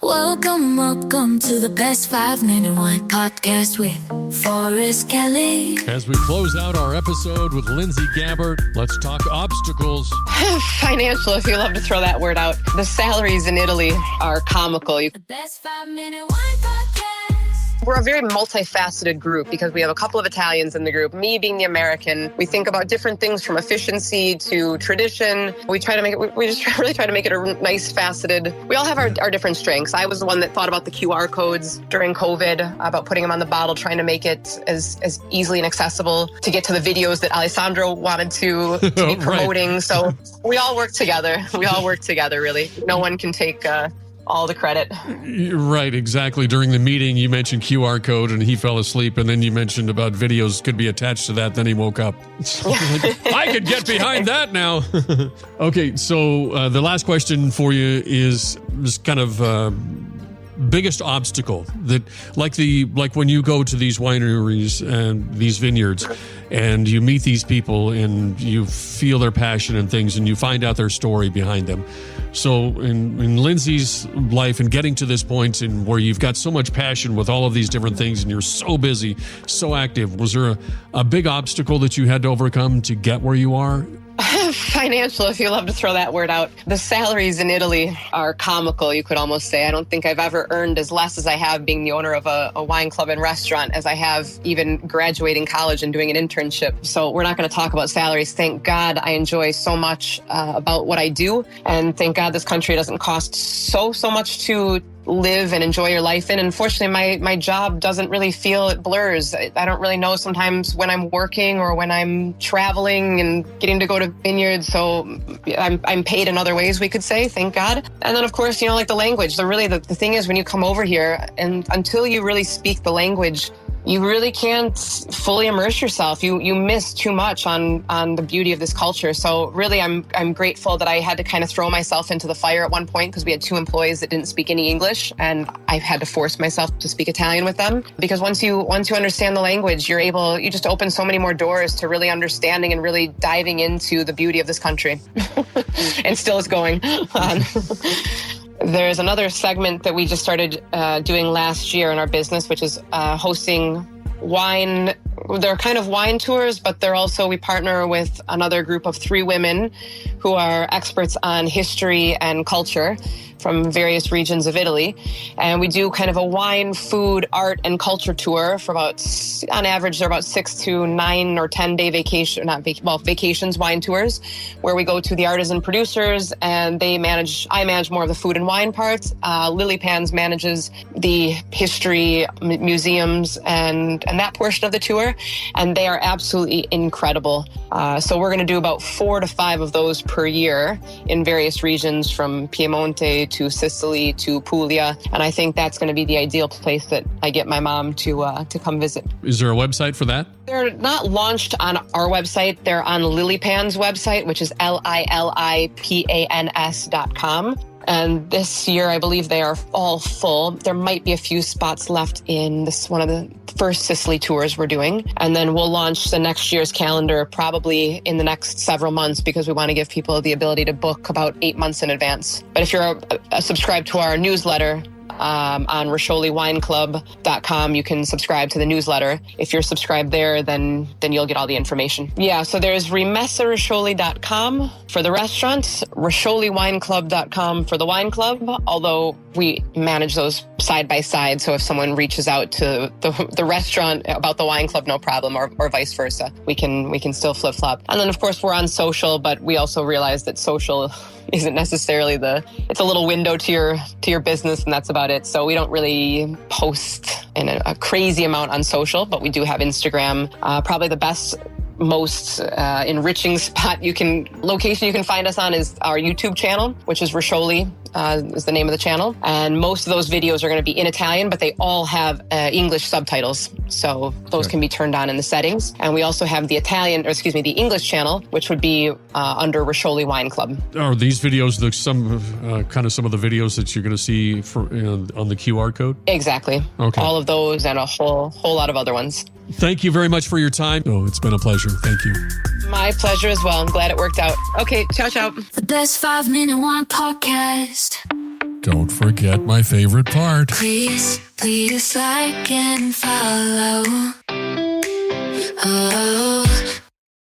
Welcome to the best 5-minute wine podcast with Forrest Kelly. As we close out our episode with Lindsay Gabbard, let's talk obstacles. Financial, if you love to throw that word out. The salaries in Italy are comical. The best 5-minute wine podcast. We're a very multifaceted group because we have a couple of Italians in the group. Me being the American, we think about different things from efficiency to tradition. We try to make it, we just really try to make it a nice faceted. We all have our different strengths. I was the one that thought about the QR codes during COVID, about putting them on the bottle, trying to make it as easily and accessible to get to the videos that Alessandro wanted to be promoting. Right. So we all work together. Really. No one can take all the credit. Right, exactly. During the meeting, you mentioned QR code and he fell asleep, and then you mentioned about videos could be attached to that. Then he woke up. I could get behind that now. Okay, so the last question for you is kind of biggest obstacle that, like when you go to these wineries and these vineyards and you meet these people and you feel their passion and things and you find out their story behind them. So in Lindsay's life and getting to this point in where you've got so much passion with all of these different things and you're so busy, so active, was there a big obstacle that you had to overcome to get where you are? Financial, if you love to throw that word out. The salaries in Italy are comical, you could almost say. I don't think I've ever earned as less as I have being the owner of a wine club and restaurant as I have even graduating college and doing an internship. So we're not going to talk about salaries. Thank God I enjoy so much about what I do. And thank God this country doesn't cost so much to live and enjoy your life in. Unfortunately, my job doesn't really feel, it blurs. I don't really know sometimes when I'm working or when I'm traveling and getting to go to vineyards. So I'm paid in other ways, we could say, thank God. And then of course, like the language, the thing is when you come over here and until you really speak the language, you really can't fully immerse yourself. You miss too much on the beauty of this culture. So really, I'm grateful that I had to kind of throw myself into the fire at one point because we had 2 employees that didn't speak any English, and I had to force myself to speak Italian with them. Because once you understand the language, you just open so many more doors to really understanding and really diving into the beauty of this country. And still is going on. There's another segment that we just started doing last year in our business, which is hosting wine. They're kind of wine tours, but we partner with another group of 3 women who are experts on history and culture from various regions of Italy. And we do kind of a wine, food, art, and culture tour for on average, they're about 6 to 9 or 10 day vacations, wine tours, where we go to the artisan producers and I manage more of the food and wine parts. Lily Pans manages the history, museums, and that portion of the tour. And they are absolutely incredible. So we're going to do about 4 to 5 of those per year in various regions from Piemonte to Sicily to Puglia. And I think that's going to be the ideal place that I get my mom to come visit. Is there a website for that? They're not launched on our website. They're on Lilipan's website, which is LILIPANS.com. And this year, I believe they are all full. There might be a few spots left in one of the first Sicily tours we're doing. And then we'll launch the next year's calendar probably in the next several months because we want to give people the ability to book about 8 months in advance. But if you're subscribed to our newsletter, on RoscioliWineClub.com, you can subscribe to the newsletter. If you're subscribed there, then you'll get all the information. Yeah, so there's RimessaRiscioli.com for the restaurants, RoscioliWineClub.com for the wine club, although we manage those side by side. So if someone reaches out to the restaurant about the wine club, no problem, or vice versa. We can still flip flop. And then of course we're on social, but we also realize that social isn't necessarily it's a little window to your business, and that's about it. So we don't really post in a crazy amount on social, but we do have Instagram. Probably the best, most enriching location you can find us on is our YouTube channel, which is Roscioli, is the name of the channel. And most of those videos are going to be in Italian, but they all have English subtitles. So those can be turned on in the settings. And we also have the the English channel, which would be under Roscioli Wine Club. Are these videos some of the videos that you're going to see on the QR code? Exactly. Okay. All of those and a whole lot of other ones. Thank you very much for your time. Oh, it's been a pleasure. Thank you. My pleasure as well. I'm glad it worked out. Okay, ciao, ciao. The best 5-minute wine podcast. Don't forget my favorite part. Please like and follow. Oh.